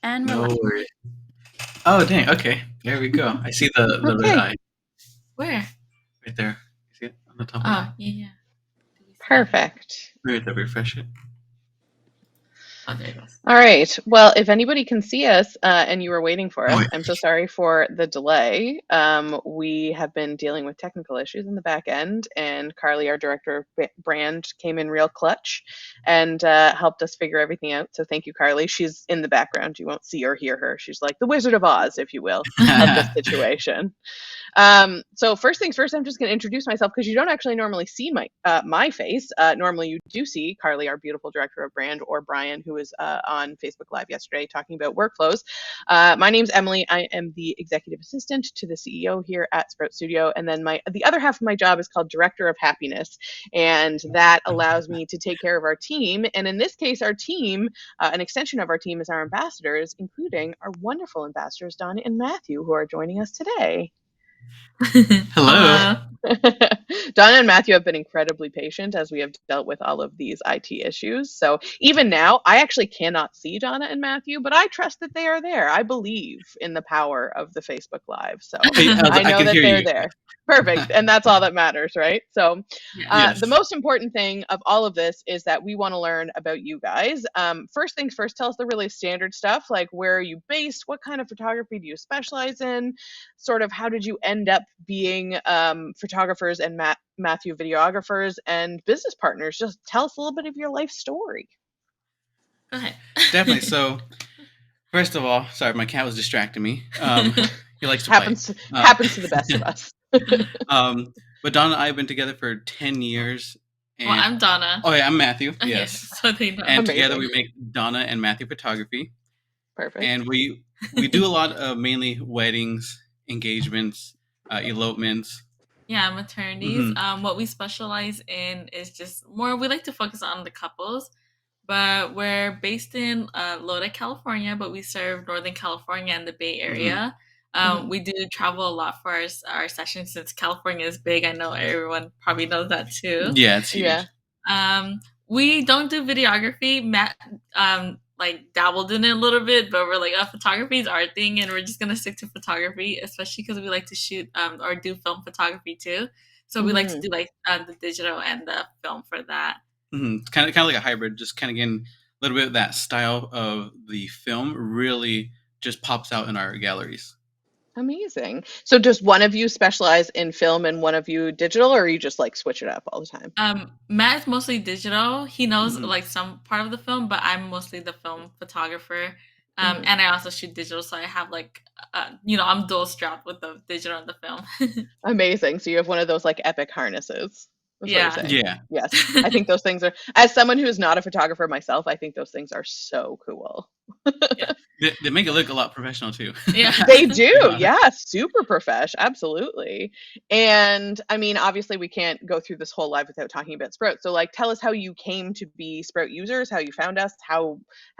and No relax. worries. Oh, dang. Okay. There we go. I see the red Okay. eye Where? right there. You see it on the top of Oh, yeah. Perfect. it? Right there. Refresh it. Oh, there it goes. All right. Well, if anybody can see us and you were waiting for us, Oh, yeah. I'm so sorry for the delay. We have been dealing with technical issues in the back end, and Carly, our director of brand, came in real clutch and helped us figure everything out. So thank you, Carly. She's in the background. You won't see or hear her. She's like the Wizard of Oz, if you will, of this situation. So first things first, I'm just going to introduce myself because you don't actually normally see my face. Normally you do see Carly, our beautiful director of brand, or Brian, who was on Facebook Live yesterday talking about workflows. My name's Emily. I am the executive assistant to the CEO here at Sprout Studio, and then the other half of my job is called Director of Happiness, and that allows me to take care of our team. And in this case, our team, an extension of our team, is our ambassadors, including our wonderful ambassadors Donna and Matthew, who are joining us today. Hello. Donna and Matthew have been incredibly patient as we have dealt with all of these IT issues. So even now, I actually cannot see Donna and Matthew, but I trust that they are there. I believe in the power of the Facebook Live. So I know that they're there. Perfect. And that's all that matters, right? So Yes. the most important thing of all of this is that we want to learn about you guys. First things first, tell us the really standard stuff, like where are you based? What kind of photography do you specialize in? Sort of how did you end up being photographers and Matthew videographers and business partners? Just tell us a little bit of your life story. Go ahead. Definitely. So, first of all, sorry, my cat was distracting me. He likes to happens to the best of us. But Donna and I have been together for 10 years. And, well, I'm Donna. Oh, yeah, I'm Matthew. Okay, yes. So they know. And Amazing. together we make Donna and Matthew Photography. Perfect. And we do a lot of mainly weddings, engagements, elopements. Yeah, maternities. Mm-hmm. What we specialize in is just more, we like to focus on the couples, but we're based in Lodi, California, but we serve Northern California and the Bay Area. Mm-hmm. We do travel a lot for our sessions since California is big. I know everyone probably knows that too. Yeah, it's huge. Yeah. We don't do videography. Matt like dabbled in it a little bit, but we're like, photography is our thing, and we're just gonna stick to photography, especially because we like to shoot or do film photography too. So we like to do like the digital and the film for that. Mm-hmm. Kind of like a hybrid, just kind of getting a little bit of that style of the film really just pops out in our galleries. Amazing. So does one of you specialize in film and one of you digital, or you just like switch it up all the time? Matt is mostly digital. He knows like some part of the film, but I'm mostly the film photographer. And I also shoot digital, so I have like, I'm dual strapped with the digital and the film. Amazing. So you have one of those like epic harnesses. Yeah. Yeah. Yes. I think those things are, as someone who is not a photographer myself, I think those things are so cool. Yeah. They make it look a lot professional too. Yeah. They do. Yeah. Super profesh. Absolutely. And I mean, obviously we can't go through this whole live without talking about Sprout. So like, tell us how you came to be Sprout users, how you found us,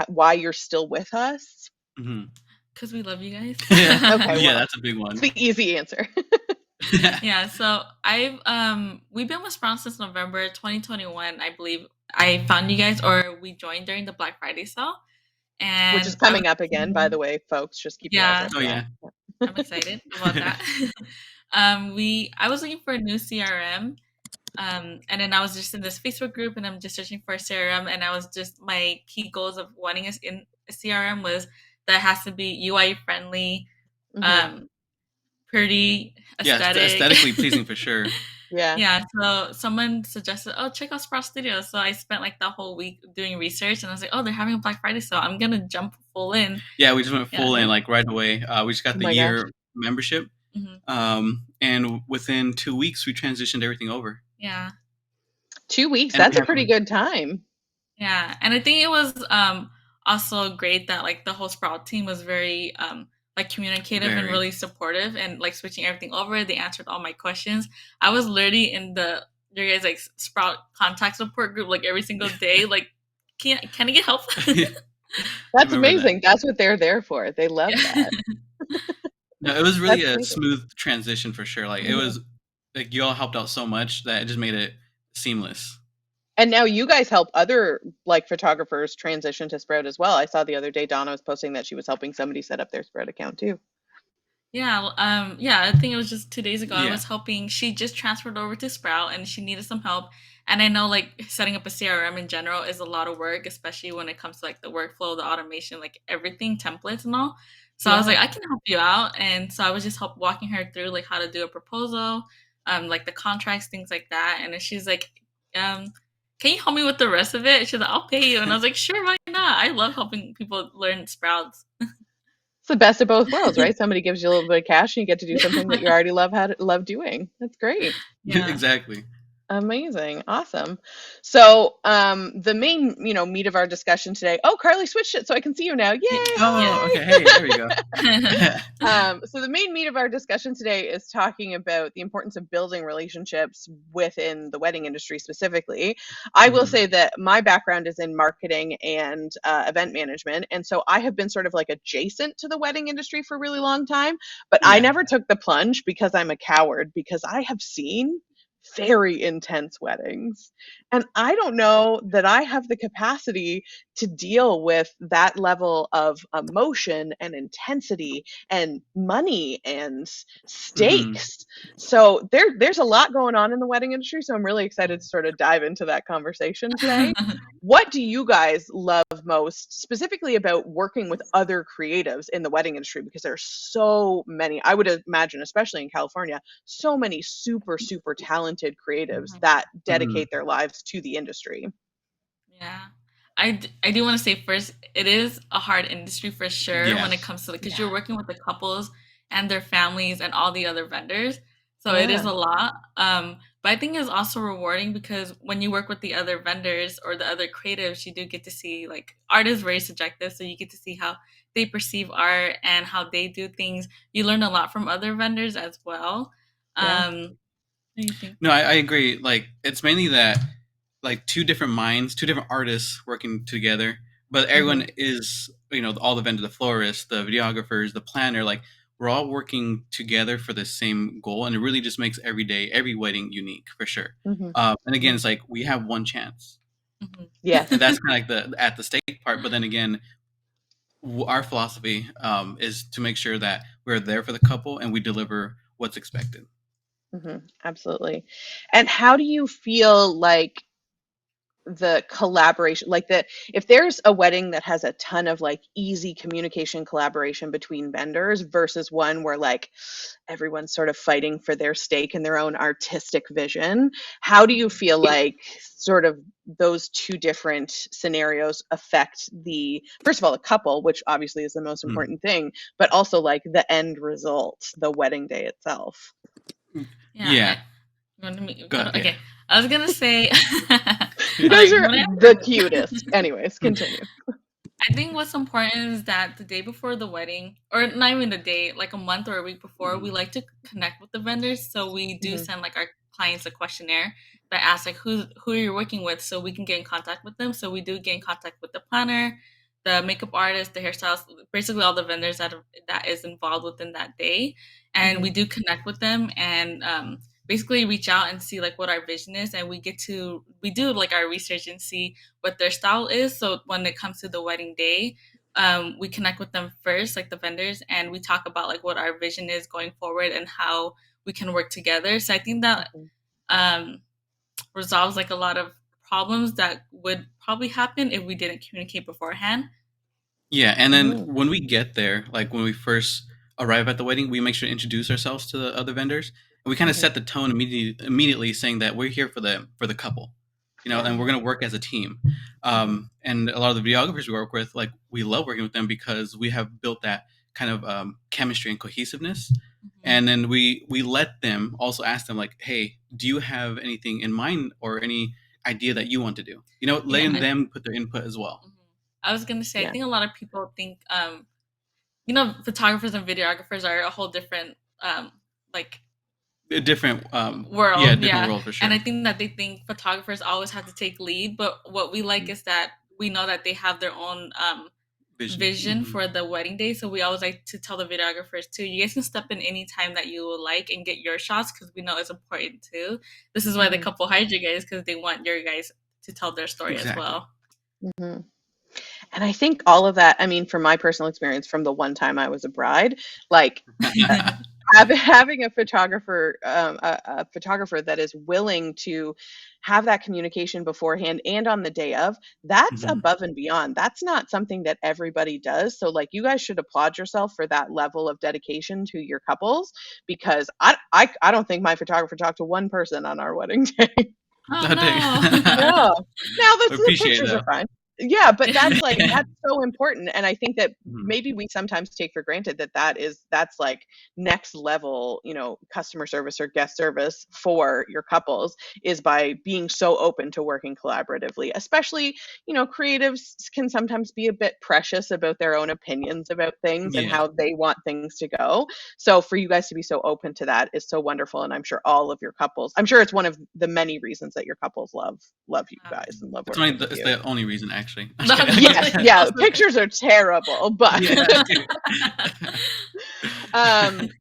why you're still with us. Because we love you guys. Yeah. Okay. Yeah, that's a big one. It's the easy answer. Yeah, so we've been with Sprout since November 2021, I believe. I found you guys, or we joined during the Black Friday sale, and which is coming up again, by the way, folks. Just keep your eyes out. Oh yeah, I'm excited about that. I was looking for a new CRM, and then I was just in this Facebook group, and I'm just searching for a CRM, and I was just, my key goals of wanting us in a CRM was that it has to be UI friendly, pretty, aesthetic. Yeah, aesthetically pleasing for sure. Yeah. So someone suggested, check out Sprout Studio. So I spent like the whole week doing research, and I was like, they're having a Black Friday sale. I'm gonna jump full in. Yeah, we just went full in like right away. We just got the year membership, and within 2 weeks we transitioned everything over. Yeah, 2 weeks. That's a pretty good time. Yeah, and I think it was also great that like the whole Sprout team was very like communicative and really supportive, and like switching everything over. They answered all my questions. I was literally in your guys like Sprout contact support group like every single day. Like, can I get help? That's amazing. That's what they're there for. They love that. No, it was really a smooth transition for sure. Like it was like you all helped out so much that it just made it seamless. And now you guys help other like photographers transition to Sprout as well. I saw the other day Donna was posting that she was helping somebody set up their Sprout account too. Yeah, I think it was just 2 days ago. I Yeah. was helping. She just transferred over to Sprout, and she needed some help. And I know like setting up a CRM in general is a lot of work, especially when it comes to like the workflow, the automation, like everything, templates and all. So I was like, Yeah. I can help you out, and so I was just walking her through like how to do a proposal, like the contracts, things like that. And then she's like, "Can you help me with the rest of it?" She's like, "I'll pay you," and I was like, "Sure, why not?" I love helping people learn Sprouts. It's the best of both worlds, right? Somebody gives you a little bit of cash and you get to do something that you already love doing. That's great. Yeah. Exactly. Amazing. Awesome. So, the main, meat of our discussion today. Oh, Carly switched it so I can see you now. Yeah. Oh, Yay! okay. Hey, there we go. So the main meat of our discussion today is talking about the importance of building relationships within the wedding industry specifically. I will Mhm. say that my background is in marketing and event management, and so I have been sort of like adjacent to the wedding industry for a really long time, but I Yeah. never took the plunge because I'm a coward, because I have seen very intense weddings. And I don't know that I have the capacity to deal with that level of emotion and intensity and money and Mhm. stakes. So there's a lot going on in the wedding industry. So I'm really excited to sort of dive into that conversation today. What do you guys love most specifically about working with other creatives in the wedding industry? Because there's so many, I would imagine, especially in California, so many super, super talented creatives Mhm. that Mhm. dedicate their lives to the industry. Yeah. I do want to say first, it is a hard industry for sure when it Yes. comes to because Yeah. you're working with the couples and their families and all the other vendors. So it is Yeah. a lot. But I think it's also rewarding because when you work with the other vendors or the other creatives, you do get to see like art is very subjective. So you get to see how they perceive art and how they do things. You learn a lot from other vendors as well. Yeah. What do you think? No, I agree. Like it's mainly that like two different minds, two different artists working together, but Hmm. everyone is, all the vendor, the florist, the videographers, the planner, like we're all working together for the same goal, and it really just makes every day, every wedding unique for sure. Hmm. And again, Yeah. it's like we have one chance, and Yes. that's kind of like the at the stake part. But then again, our philosophy is to make sure that we're there for the couple and we deliver what's expected. Hmm. Absolutely. And how do you feel like the collaboration, like the if there's a wedding that has a ton of like easy communication collaboration between vendors versus one where like everyone's sort of fighting for their stake and their own artistic vision, how do you feel like sort of those two different scenarios affect the, first of all, the couple, which obviously is the most Mm. important thing, but also like the end result, the wedding day itself? Yeah, Yeah. you want me? Go ahead. Yeah. Okay, I was gonna say. You guys Okay, are when I the cutest. Anyways, continue. I think what's important is that the day before the wedding, or not even the day, like a month or a week before, we Mhm. like to connect with the vendors. So we do Hmm. send like our clients a questionnaire that asks like who you're working with, so we can get in contact with them. So we do get in contact with the planner, the makeup artist, the hairstylist, basically all the vendors that is involved within that day, and Hmm. we do connect with them and basically reach out and see like what our vision is, and we do like our research and see what their style is. So when it comes to the wedding day, we connect with them first, like the vendors, and we talk about like what our vision is going forward and how we can work together. So I think that Hmm. um, resolves like a lot of problems that would probably happen if we didn't communicate beforehand. Yeah, and then Hmm. when we get there, like when we first arrive at the wedding, we make sure to introduce ourselves to the other vendors, and we kind of Hmm. set the tone immediately, saying that we're here for the couple, Yeah. and we're gonna work as a team. Hmm. And a lot of the videographers we work with, like we love working with them because we have built that kind of chemistry and cohesiveness. Mhm. And then we let them also ask them like, hey, do you have anything in mind or any idea that you want to do? Yeah, Letting them put their input as well. mhm. I was gonna say I Yeah. think a lot of people think photographers and videographers are a whole different like A different, yeah, world, different yeah. world for And I sure. think that they think photographers always have to take lead, but what we like Mhm. is that we know that they have their own Vision. vision for the wedding day. So we always like to tell the videographers too, you guys can step in any time that you would like and get your shots because we know it's important too. This is why the Mhm. couple hired you guys because they want your guys to tell their story as Exactly. well. Hmm. And I think all of that, I mean, from my personal experience from the one time I was a bride, like having a photographer, a photographer that is willing to have that communication beforehand and on the day of, that's Mhm. above and beyond. That's not something that everybody does. So like you guys should applaud yourself for that level of dedication to your couples, because I don't think my photographer talked to one person on our wedding day. Oh Oh, dang. no. No. Now the Appreciate it pictures are though. fine. Yeah, but that's like Yeah. that's so important, and I think that Mhm. maybe we sometimes take for granted that that's like next level, customer service or guest service for your couples, is by being so open to working collaboratively. Especially, creatives can sometimes be a bit precious about their own opinions about things and Yeah. how they want things to go. So for you guys to be so open to that is so wonderful, and I'm sure all of your couples, I'm sure it's one of the many reasons that your couples love you guys and love working with It's you. the only reason, actually. No, Yes, it's yeah, the also pictures are terrible, but Yeah.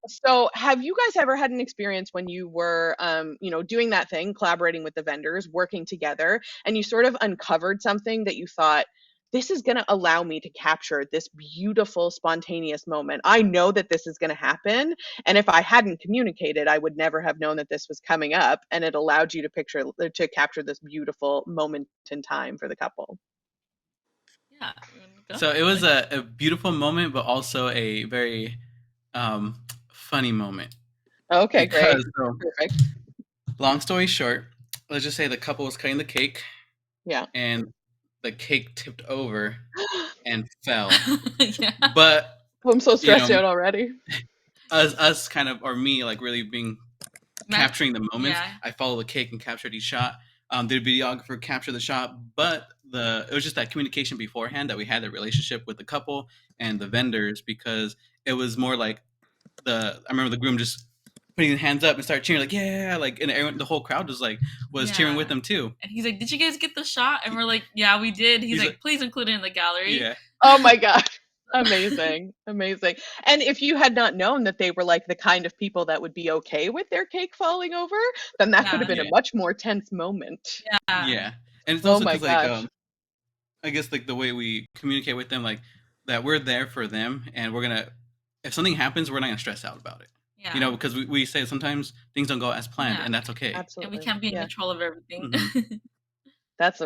so have you guys ever had an experience when you were doing that thing, collaborating with the vendors, working together, and you sort of uncovered something that you thought, this is going to allow me to capture this beautiful spontaneous moment. I know that this is going to happen, and if I hadn't communicated, I would never have known that this was coming up, and it allowed you to capture this beautiful moment in time for the couple. yeah. You wanna go? So it was Like, a beautiful moment, but also a very um, funny moment Okay, great. because, so, Perfect. long story short, let's just say the couple was cutting the cake Yeah. and the cake tipped over and fell. yeah. But I'm so you stressed know, out already. us kind of, or me, like really being Matt, capturing the moments. yeah. I followed the cake and captured each shot. The videographer captured the shot, but it was just that communication beforehand that we had, the relationship with the couple and the vendors, because it was more like I remember the groom just putting his hands up and started cheering, like, yeah, like, and everyone, the whole crowd was cheering with Yeah. them too. And he's like, "Did you guys get the shot?" And we're like, "Yeah, we did." He's He's like, like, "Please include it in the gallery." yeah, Oh my gosh. Amazing. Amazing. And if you had not known that they were like the kind of people that would be okay with their cake falling over, then that could have Yeah. been a yeah, much more tense moment. Yeah. yeah. And it's Oh also my because, like, gosh. I guess, like, the way we communicate with them, like, that we're there for them, and if something happens, we're not gonna stress out about it. Yeah. Because we say sometimes things don't go as planned, Yeah. and that's okay. And we Absolutely. can't be in Yeah. control of everything. Hmm. That's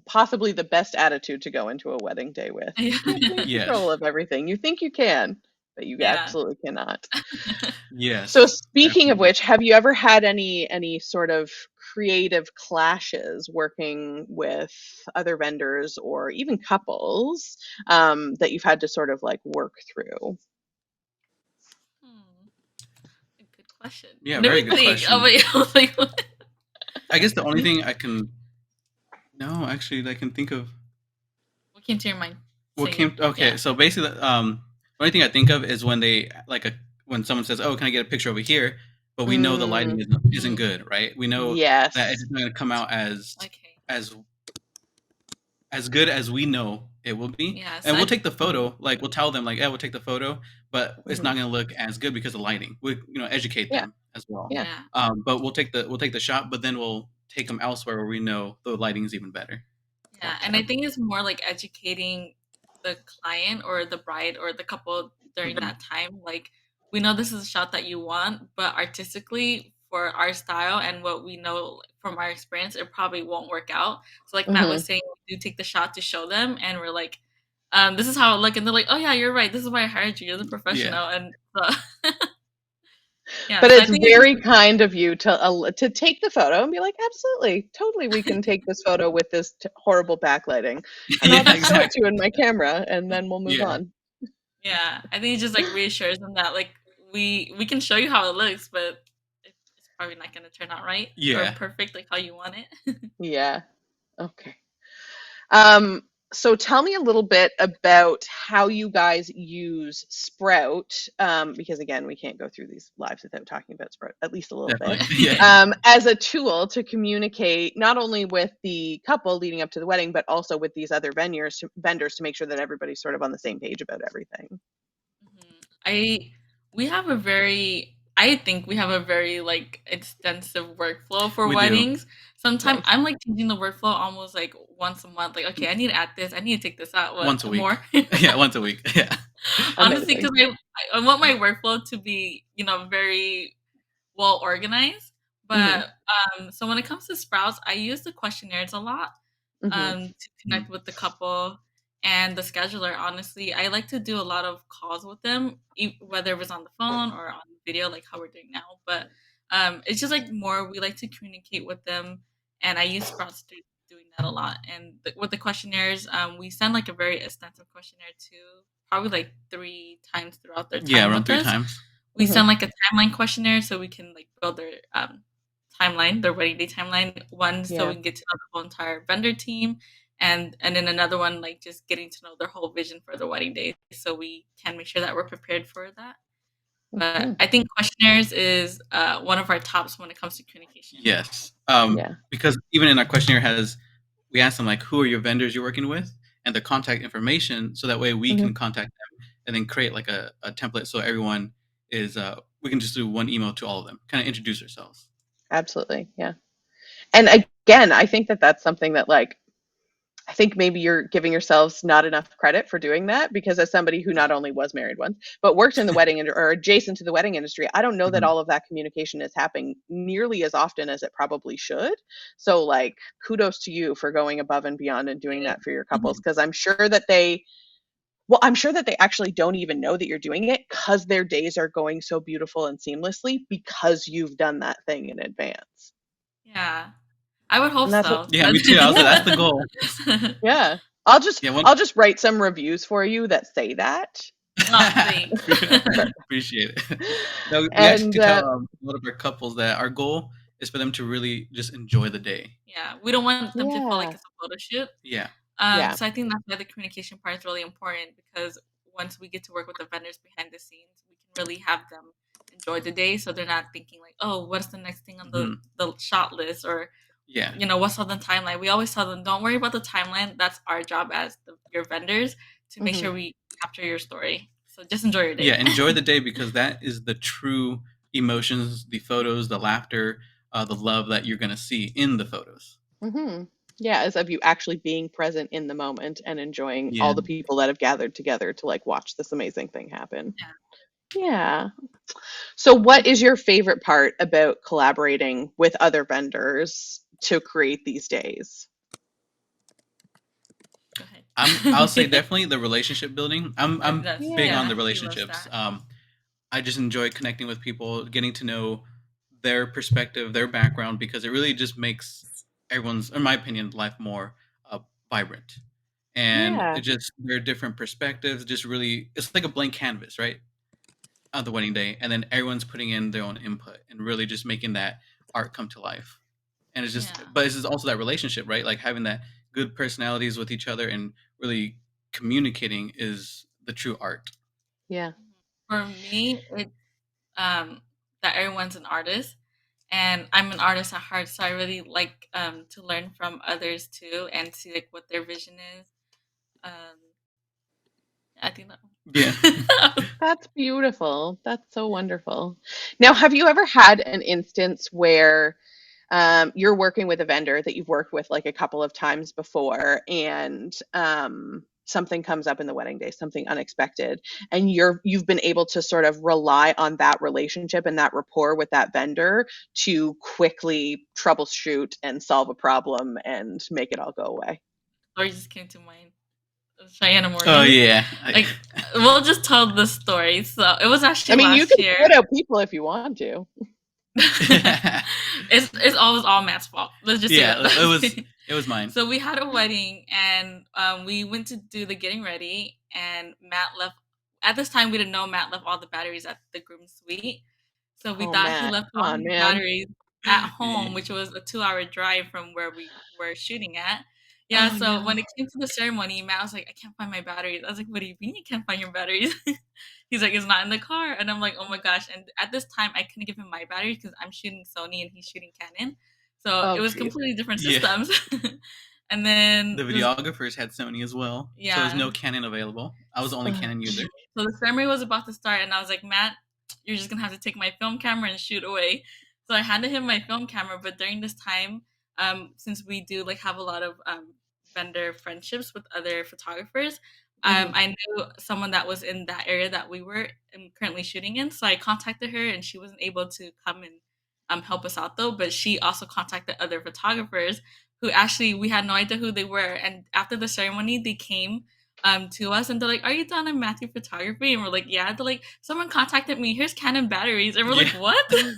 possibly the best attitude to go into a wedding day with. You yeah. can't be in Yes, control of everything. You think you can, but you Yeah. absolutely cannot. So yes, speaking of definitely. which, have you ever had any sort of creative clashes working with other vendors or even couples, that you've had to sort of like work through? Hmm. A good question. Yeah, Let very me good think. Oh question. wait, I was like, what? I guess the only thing I can no, actually, that I can think of What came to your mind? what Say it. came. Okay, Yeah. so basically, the only thing I think of is when when someone says, "Oh, can I get a picture over here?" But we know the lighting Mm, isn't Mm, good, right? We know that yes. it's not going to come out okay. as good as we know it will be. Yeah. And So we'll I. take the photo, like we'll tell them, like, yeah, we'll take the photo, but it's Hmm. not going to look as good because of lighting. We educate Yeah. them as well. Yeah. Yeah. But we'll take the shot, but then we'll take them elsewhere where we know the lighting is even better. Yeah, and I Gotcha. think it's more like educating the client or the bride or the couple during Hmm. that time. Like, we know this is a shot that you want, but artistically, for our style and what we know from our experience, it probably won't work out. So, like Matt was Hmm. saying, we do take the shot to show them, and we're like, "This is how it look," and they're like, "Oh yeah, you're right. This is why I hired you. You're the Yeah. professional." And so, yeah, But so I it's think it's just very kind of you to take the photo and be like, absolutely, totally, we can take this photo with this horrible backlighting, and I'll Yeah, just show it to exactly. you in my camera, and then we'll move Yeah. on. yeah, I think it just like reassures them that like we can show you how it looks, but it's probably not gonna turn out right or Yeah. perfect like how you want it. Yeah. Okay. Um, so tell me a little bit about how you guys use Sprout, because again, we can't go through these lives without talking about Sprout, at least a little bit, Definitely. Yeah. yeah, as a tool to communicate not only with the couple leading up to the wedding, but also with these other vendors to make sure that everybody's sort of on the same page about everything. I we have a very I think we have a very like extensive workflow for We do. weddings. Sometimes Nice. I'm like changing the workflow almost like once a month. Like, okay, I need to add this. I need to take this out. Once a What week. more? Yeah, once a week. Yeah. Honestly, because Amazing. I want my workflow to be very well organized. Mhm. But so when it comes to Sprouts, I use the questionnaires a lot Mhm. to connect with the couple and the scheduler. Honestly, I like to do a lot of calls with them, whether it was on the phone or on video, like how we're doing now. But it's just like more we like to communicate with them, and I use Sprouts to doing that a lot. And with the questionnaires, we send like a very extensive questionnaire too, probably like 3 times throughout their Yeah, time around with three us. times. We Mhm. send like a timeline questionnaire so we can like build their timeline, their wedding day timeline. One so we Yeah. can get to know the whole entire vendor team, and then another one like just getting to know their whole vision for the wedding day, so we can make sure that we're prepared for that. But Mhm. I think questionnaires is one of our tops when it comes to communication. Yes. Yeah. Because even in our questionnaire we ask them like, who are your vendors you're working with, and the contact information, so that way we Mhm. can contact them and then create like a template so everyone is we can just do one email to all of them, kind of introduce ourselves. Absolutely. Yeah. And again, I think that that's something that like I think maybe you're giving yourselves not enough credit for doing that because as somebody who not only was married once, but worked in the or adjacent to the wedding industry, I don't know that Mhm. all of that communication is happening nearly as often as it probably should. So like kudos to you for going above and beyond and doing that for your couples because I'm sure that they actually don't even know that you're doing it because their days are going so beautiful and seamlessly because you've done that thing in advance. Yeah, I would hope And that's what, so. Yeah, me too. I was like, yeah, that's the goal. yeah. I'll just Yeah, one. I'll just write some reviews for you that say that. Oh, thanks. Appreciate it. No, we And actually tell a lot of our couples that our goal is for them to really just enjoy the day. Yeah, we don't want them to feel like yeah, it's a photo shoot. Yeah. yeah. So I think that's why the communication part is really important because once we get to work with the vendors behind the scenes, we can really have them enjoy the day, so they're not thinking like, "Oh, what's the next thing on Hmm. the shot list?" or Yeah. what's on the timeline. We always tell them, "Don't worry about the timeline. That's our job as your vendors to make Hmm. sure we capture your story. So just enjoy your Yeah. day." Enjoy the day because that is the true emotions, the photos, the laughter, the love that you're gonna see in the photos. Hmm. Yeah, as of you actually being present in the moment and enjoying Yeah. all the people that have gathered together to like watch this amazing thing happen. Yeah. Yeah. So what is your favorite part about collaborating with other vendors to create these days? Go I'll say ahead. definitely the relationship building. I'm That's big on Yeah. the yeah. He loves relationships. that. I just enjoy connecting with people, getting to know their perspective, their background, because it really just makes everyone's, in my opinion, life more uh, vibrant. And Yeah. it just their different perspectives, just really, it's like a blank canvas, right? On the wedding day, and then everyone's putting in their own input and really just making that art come to life. And it's just, Yeah. but it's just also that relationship, right? Like having that good personalities with each other and really communicating is the true art. Yeah. For me, it's that everyone's an artist, and I'm an artist at heart, so I really like to learn from others too and see like what their vision is. Um, I think Yeah. that. That's beautiful. That's so wonderful. Now, have you ever had an instance where you're working with a vendor that you've worked with like a couple of times before, and something comes up in the wedding day, something unexpected, and you've been able to sort of rely on that relationship and that rapport with that vendor to quickly troubleshoot and solve a problem and make it all go away? Story just came to mind. Cheyenne Oh Morgan. yeah. Like, we'll just tell the story. So it was I actually mean, you last can year. throw it out people if you want to. It's always all Matt's fault. Let's just say Yeah, that. it was mine. So we had a wedding, and we went to do the getting ready, and Matt left. At this time, we didn't know Matt left all the batteries at the groom's suite, so we Oh, thought he Matt, left come all on, his man. batteries at home, Yeah. which was a 2-hour drive from where we were shooting at. Yeah, Oh so when it no. came to the ceremony, Matt was like, "I can't find my batteries." I was like, "What do you mean you can't find your batteries?" He's like, "It's not in the car," and I'm like, "Oh my gosh!" And at this time, I couldn't give him my batteries because I'm shooting Sony and he's shooting Canon, so Oh, it was geez. completely different Yeah. systems. And The then this, videographers had Sony as well, so there's yeah. no Canon available. I was the only Oh, Canon user. So the ceremony was about to start, and I was like, "Matt, you're just gonna have to take my film camera and shoot away. So I handed him my film camera, but during this time, since we do like have a lot of vendor friendships with other photographers, Hmm. I knew someone that was in that area that we were currently shooting in. So I contacted her, and she wasn't able to come and help us out though. But she also contacted other photographers who actually we had no idea who they were. And after the ceremony, they came to us and they're like, "Are you Donna and Matthew photography?" And we're like, "Yeah." They're like, "Someone contacted me. Here's Canon batteries." And we're like, Yeah. "What?" That's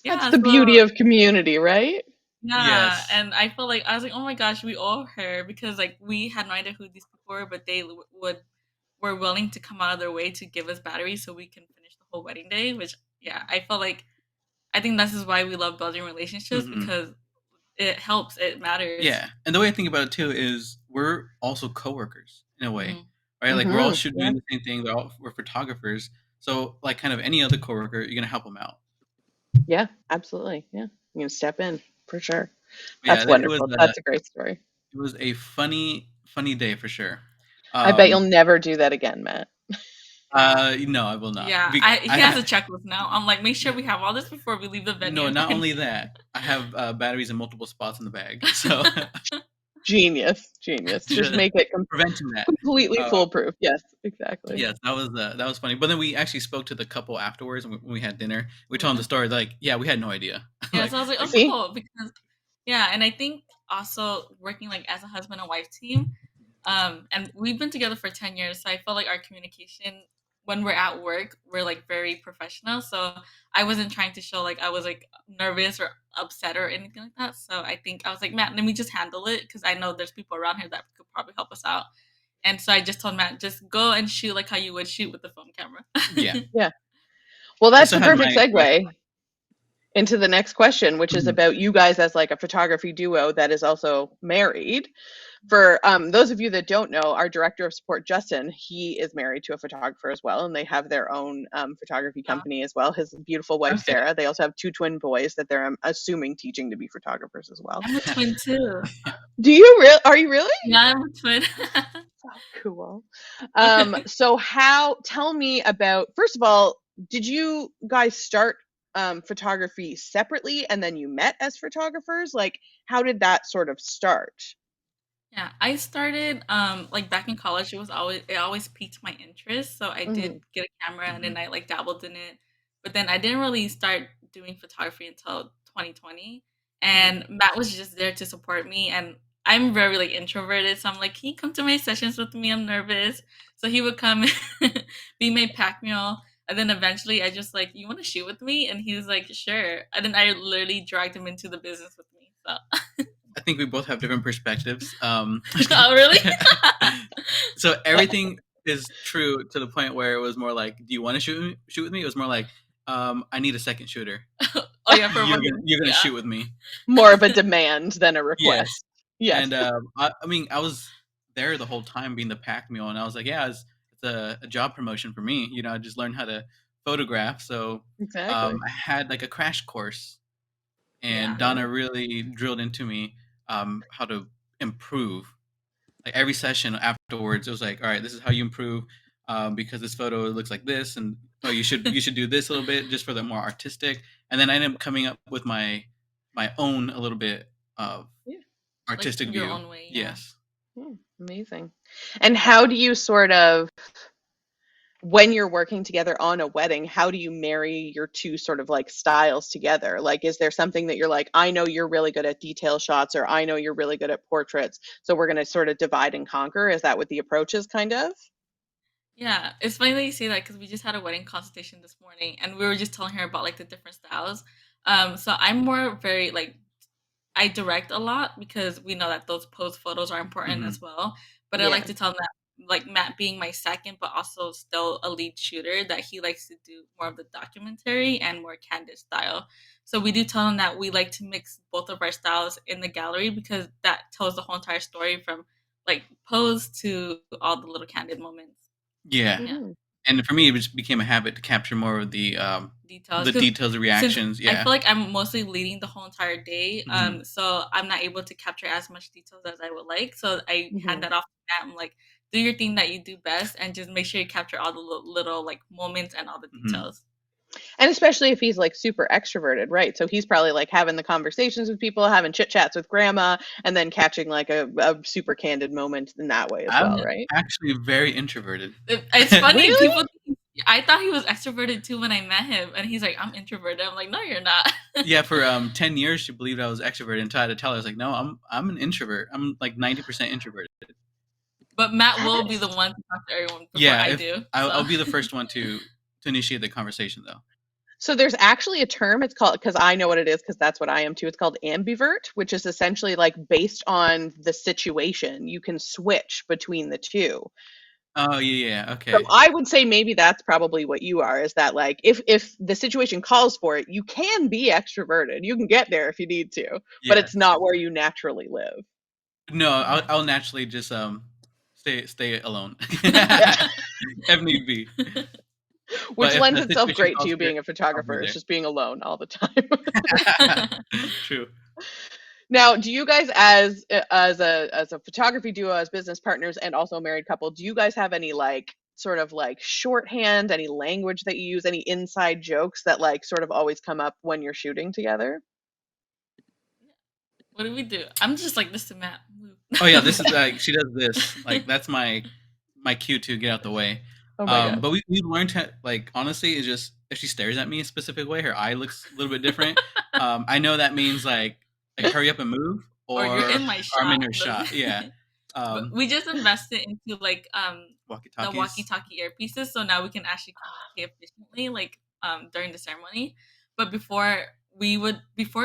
Yeah. the beauty So of community, right? yeah, Yes. and I felt like I was like, "Oh my gosh, we owe her," because like we had no idea who these people were, but they were willing to come out of their way to give us batteries so we can finish the whole wedding day. Which yeah, I felt like I think this is why we love building relationships Hmm. because it helps, it matters. Yeah, and the way I think about it too is we're also coworkers in a way, Hmm. right? Like we're all Hmm. Yeah. doing the same thing. We're photographers, so like kind of any other coworker, you're gonna help them out. Yeah, absolutely. Yeah. You can step in for sure. But yeah, That's wonderful. That's a great story. it was a funny day for sure. I bet you'll Um, never do that again, Matt. no, I will not. Yeah, I he has have a checklist now. I'm like, make sure we have all this before we leave the no, venue. not only that, I have batteries in multiple spots in the bag, so Genius. Genius. Just to make it preventing that. completely Uh, foolproof. Yes, exactly. yes, that was funny. But then we actually spoke to the couple afterwards when we had dinner. We told them the Yeah. story. They're like, yeah, we had no idea. Yeah, so I was like, oh, See? cool, because yeah, and I think also working like as a husband and wife team, and we've been together for 10 years, so I feel like our communication when we're at work, we're like very professional. So I wasn't trying to show like I was like nervous or upset or anything like that. So I think I was like, Matt, let me just handle it because I know there's people around here that could probably help us out. And so I just told Matt, just go and shoot like how you would shoot with the phone camera. Yeah, Yeah. Well, I that's still the have perfect my segue into the next question, which is Mhm. about you guys as like a photography duo that is also married. For those of you that don't know, our director of support, Justin, he is married to a photographer as well, and they have their own photography Oh, company as well. His beautiful wife, Okay. Sarah. They also have two twin boys that they're assuming teaching to be photographers as well. I'm a twin too. Do you really? Are you really? Yeah, I'm a twin. So cool. So how, tell me about, first of all, did you guys start photography separately and then you met as photographers? Like, how did that sort of start? Yeah, I started like back in college. It always piqued my interest, so I did Hmm. get a camera and Mhm. then I like dabbled in it. But then I didn't really start doing photography until 2020. Hmm. And Matt was just there to support me, and I'm very like introverted, so I'm like, "Can you come to my sessions with me? I'm nervous." So he would come be my pack mule. And then eventually I just like, "You want to shoot with me?" And he was like, "Sure." And then I literally dragged him into the business with me. So I think we both have different perspectives. Just kidding. oh really? So everything is true to the point where it was more like, "Do you want to shoot with me?" It was more like, "I need a second shooter. Oh yeah, for one. You're gonna Yeah. shoot with me." More of a demand than a Yes, request. Yes. and I mean, I was there the whole time being the pack mule, and I was like, "Yeah, it's a job promotion for me." You know, I just learned how to photograph, so Exactly. I had like a crash course, and Yeah. Yeah. Donna really drilled into me how to improve. Like every session afterwards, it was like, all right, this is how you improve because this photo looks like this, and oh, you should do this a little bit just for the more artistic. And then I ended up coming up with my own a little bit of Yeah. Like artistic your view. own way, yeah. Yes. Yeah. Amazing. And how do you sort of, when you're working together on a wedding, how do you marry your two sort of like styles together? Like, is there something that you're like, I know you're really good at detail shots, or I know you're really good at portraits, so we're going to sort of divide and conquer? Is that what the approach is, kind of? Yeah, it's funny that you say that because we just had a wedding consultation this morning, and we were just telling her about like the different styles. So I'm more very like I direct a lot because we know that those post photos are important Hmm. as well. But I like Yeah. to tell them that, like Matt being my second, but also still a lead shooter, that he likes to do more of the documentary and more candid style. So we do tell him that we like to mix both of our styles in the gallery because that tells the whole entire story from like pose to all the little candid moments. Yeah. Yeah. Hmm. And for me, it just became a habit to capture more of Details the because details, the since reactions. I Yeah. feel like I'm mostly leading the whole entire day, Hmm. so I'm not able to capture as much details as I would like. So I hand Hmm. that off to Matt. I'm like, do your thing that you do best, and just make sure you capture all the little like moments and all the details. And especially if he's like super extroverted, right? So he's probably like having the conversations with people, having chit chats with grandma, and then catching like a super candid moment in that way as I'm well, right? actually very introverted. It's funny. Really? People think, I thought he was extroverted too when I met him, and he's like, I'm introverted. I'm like, no, you're not. Yeah, for 10 years she believed I was extroverted until I had to tell her, I was like, no, I'm an introvert. I'm like 90% introverted. But Matt will be That's the one to talk to everyone before Yeah, I do. I'll be the first one to initiate the conversation though. So there's actually a term, it's called, because I know what it is, because that's what I am too. It's called ambivert, which is essentially like based on the situation, you can switch between the two. Oh yeah, So okay. I would say maybe that's probably what you are, is that like if the situation calls for it, you can be extroverted. You can get there if you need to, but Yeah. it's not where you naturally live. No, I'll naturally just stay alone. Yeah. If need be. But Which if lends the itself situation great to calls you for it, being a I'll be photographer. It's there. just being alone all the time. True. Now, do you guys, as a photography duo, as business partners, and also a married couple, do you guys have any like sort of like shorthand, any language that you use, any inside jokes that like sort of always come up when you're shooting together? What do we do? I'm just like, this to Matt. Oh yeah, this is like she does this. Like that's my cue to get out the way. Oh my god. But we've learned to, like, honestly, it's just if she stares at me a specific way, her eye looks a little bit different. I know that means like hurry up and move, Or you're in my I'm in shot. your shot. Yeah. But we just invested into like Walkie the talkies. walkie-talkie earpieces, so now we can actually communicate efficiently, like during the ceremony. But before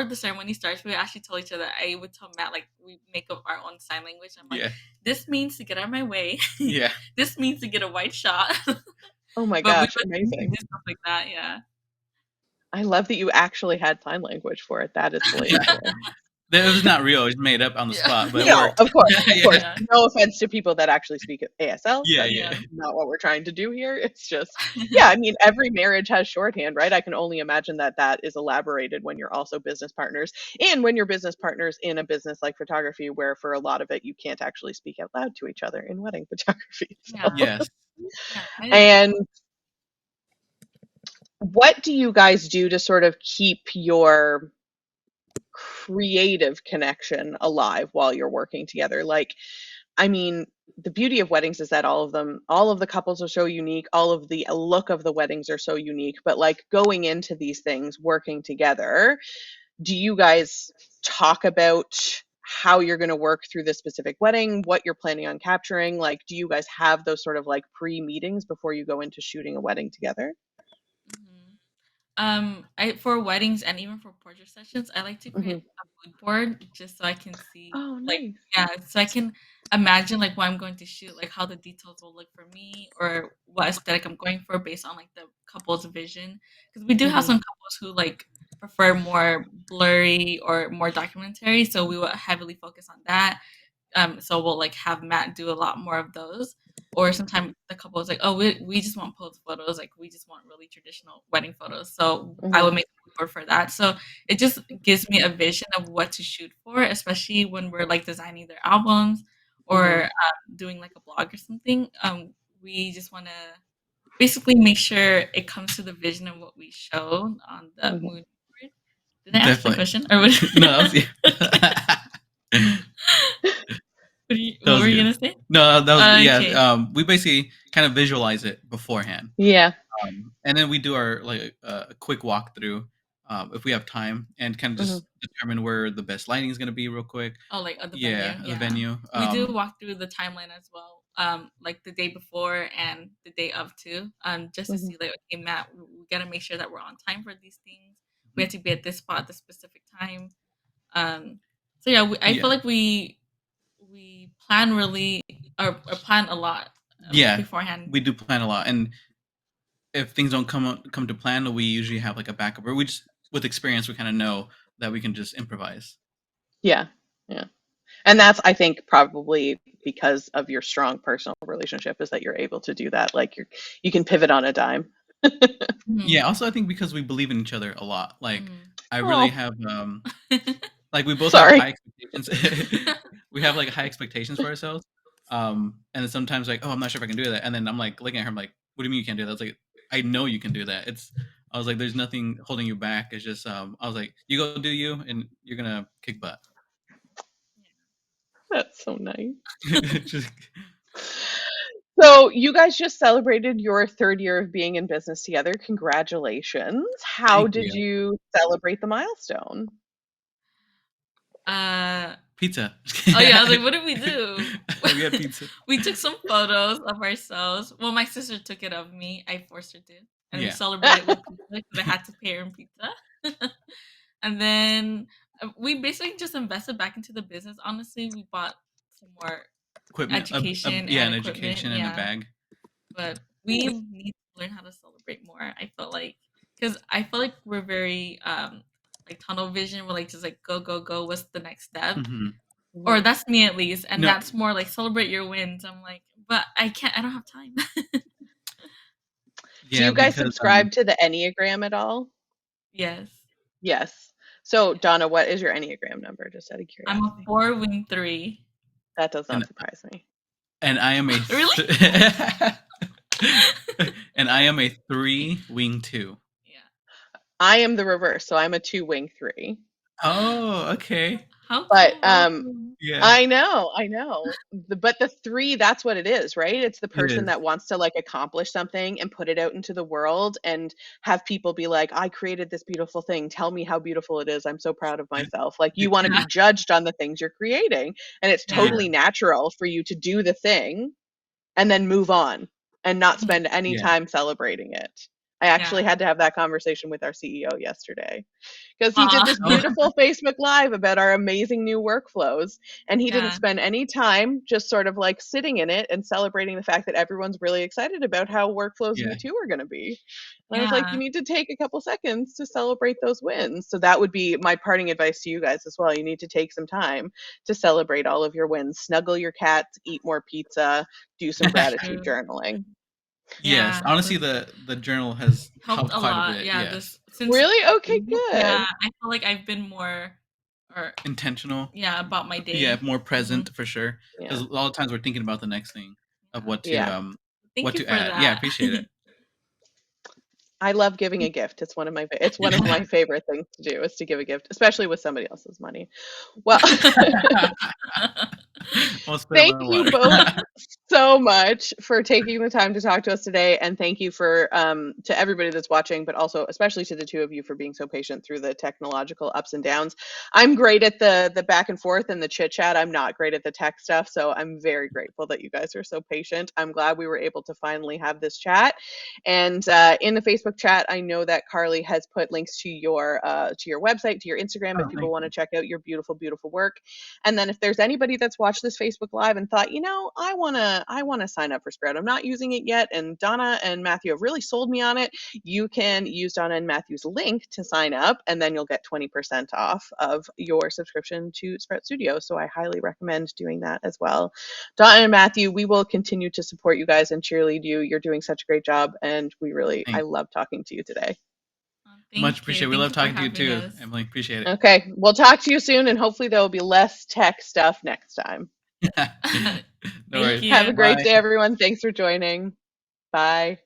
the ceremony starts, we actually told each other. I would tell Matt, like, we make up our own sign language. I'm like, Yeah. this means to get out of my way. Yeah. This means to get a white shot. Oh my But we gosh, would amazing. do stuff like that. Yeah. I love that you actually had sign language for it. That is brilliant. It was not real. It was made up on the Yeah. spot, but it No, worked. of course, of Yeah. course. Yeah. No offense to people that actually speak ASL. Yeah, That's yeah. not what we're trying to do here. It's just, yeah, I mean, every marriage has shorthand, right? I can only imagine that that is elaborated when you're also business partners, and when you're business partners in a business like photography, where for a lot of it, you can't actually speak out loud to each other in wedding photography. So. Yeah. Yes. Yeah. I agree. And what do you guys do to sort of keep your creative connection alive while you're working together? Like, I mean, the beauty of weddings is that all of the couples are so unique, all of the look of the weddings are so unique, but like going into these things, working together, do you guys talk about how you're going to work through this specific wedding, what you're planning on capturing? Like, do you guys have those sort of like pre-meetings before you go into shooting a wedding together? Mhm. I for weddings and even for portrait sessions, I like to create Hmm. a mood board just so I can see, Oh, like, nice. yeah, so I can imagine like what I'm going to shoot, like how the details will look for me, or what aesthetic I'm going for based on like the couple's vision. Because we do have Hmm. some couples who like prefer more blurry or more documentary, so we will heavily focus on that. So we'll like have Matt do a lot more of those. Or sometimes the couple is like, oh, we just want pose photos, like we just want really traditional wedding photos. So I Hmm. would make a mood board for that. So it just gives me a vision of what to shoot for, especially when we're like designing their albums or Hmm. doing like a blog or something. We just want to basically make sure it comes to the vision of what we show on the Hmm. mood board. Did I answer the Definitely. question? Or what? No, that was What were you gonna say? No, that was yeah. Okay. We basically kind of visualize it beforehand, Yeah. and then we do our like a quick walkthrough if we have time, and kind of Hmm. just determine where the best lighting is going to be real quick. Oh, like at the Yeah, venue. the Yeah. venue. We do walk through the timeline as well. Like the day before and the day of too. Just to Hmm. see like, okay, Matt, we gotta make sure that we're on time for these things. We have to be at this spot at this specific time. Um, so yeah, I Yeah, feel like we plan really or plan a lot yeah. beforehand. We do plan a lot, and if things don't come to plan, we usually have like a backup, or we just with experience we kind of know that we can just improvise. Yeah. Yeah. And that's, I think, probably because of your strong personal relationship, is that you're able to do that. Like you can pivot on a dime. Yeah. Mhm. Also, I think because we believe in each other a lot. Like Mhm. I really Oh, have like we both have sorry. high expectations. We have like high expectations for ourselves. And then sometimes like, oh, I'm not sure if I can do that. And then I'm like looking at her, I'm like, what do you mean you can't do that? I was like, I know you can do that. I was like, there's nothing holding you back. It's just, I was like, you go do you, and you're gonna kick butt. That's so nice. Just, So you guys just celebrated your 3rd year of being in business together. Congratulations. How thank did you. you celebrate the milestone? Pizza. Oh yeah, I was like, what did we do? We had pizza. We took some photos of ourselves. Well, my sister took it of me. I forced her to. And we Yeah. celebrated with pizza because I had to pay her in pizza. And then we basically just invested back into the business. Honestly, we bought some more Equipment. education Yeah, and an equipment. education and a bag. But we need to learn how to celebrate more. I felt like, because I feel like we're very like tunnel vision. We're like just like go go go. What's the next step? Mm-hmm. Or that's me at least, and No. that's more like celebrate your wins. I'm like, but I can't. I don't have time. Do you guys subscribe to the Enneagram at all? Yes. Yes. So Donna, what is your Enneagram number? Just out of I'm curiosity. a 4 wing 3. That does not surprise me. And I am a Really? and I am a 3 wing 2. Yeah. I am the reverse, so I'm a 2 wing 3. Oh, okay. How But cool. Yeah. I know. But the 3, that's what it is, right? It's the person that wants to like accomplish something and put it out into the world and have people be like, I created this beautiful thing. Tell me how beautiful it is. I'm so proud of myself. Like you want to be judged on the things you're creating. And it's totally natural for you to do the thing and then move on and not spend any time celebrating it. I actually had to have that conversation with our CEO yesterday because he did this beautiful Facebook Live about our amazing new workflows. And he didn't spend any time just sort of like sitting in it and celebrating the fact that everyone's really excited about how workflows U2 are going to be. And I was like, you need to take a couple seconds to celebrate those wins. So that would be my parting advice to you guys as well. You need to take some time to celebrate all of your wins. Snuggle your cats, eat more pizza, do some gratitude journaling. Yes, honestly, the journal has helped a quite lot. a bit. Yeah, really? Okay, good. Yeah, I feel like I've been more intentional. Yeah, about my day. Yeah, more present for sure. Because a lot of times we're thinking about the next thing of what to add. That. Yeah, appreciate it. I love giving a gift. It's one of my favorite things to do is to give a gift, especially with somebody else's money. Well, thank you both so much for taking the time to talk to us today, and thank you for to everybody that's watching, but also especially to the two of you for being so patient through the technological ups and downs. I'm great at the back and forth and the chit chat. I'm not great at the tech stuff, so I'm very grateful that you guys are so patient. I'm glad we were able to finally have this chat. And in the Facebook chat, I know that Carly has put links to your website, to your Instagram, if people want to check out your beautiful, beautiful work. And then if there's anybody that's watched this Facebook Live and thought, I want to sign up for Sprout. I'm not using it yet, and Donna and Matthew have really sold me on it. You can use Donna and Matthew's link to sign up, and then you'll get 20% off of your subscription to Sprout Studio. So I highly recommend doing that as well. Donna and Matthew, we will continue to support you guys and cheerlead you. You're doing such a great job, and I love talking to you today. Much appreciated. We love talking to you too, Emily. Appreciate it. Okay, we'll talk to you soon, and hopefully there will be less tech stuff next time. No worries. Have a great day, everyone. Thanks for joining. Bye.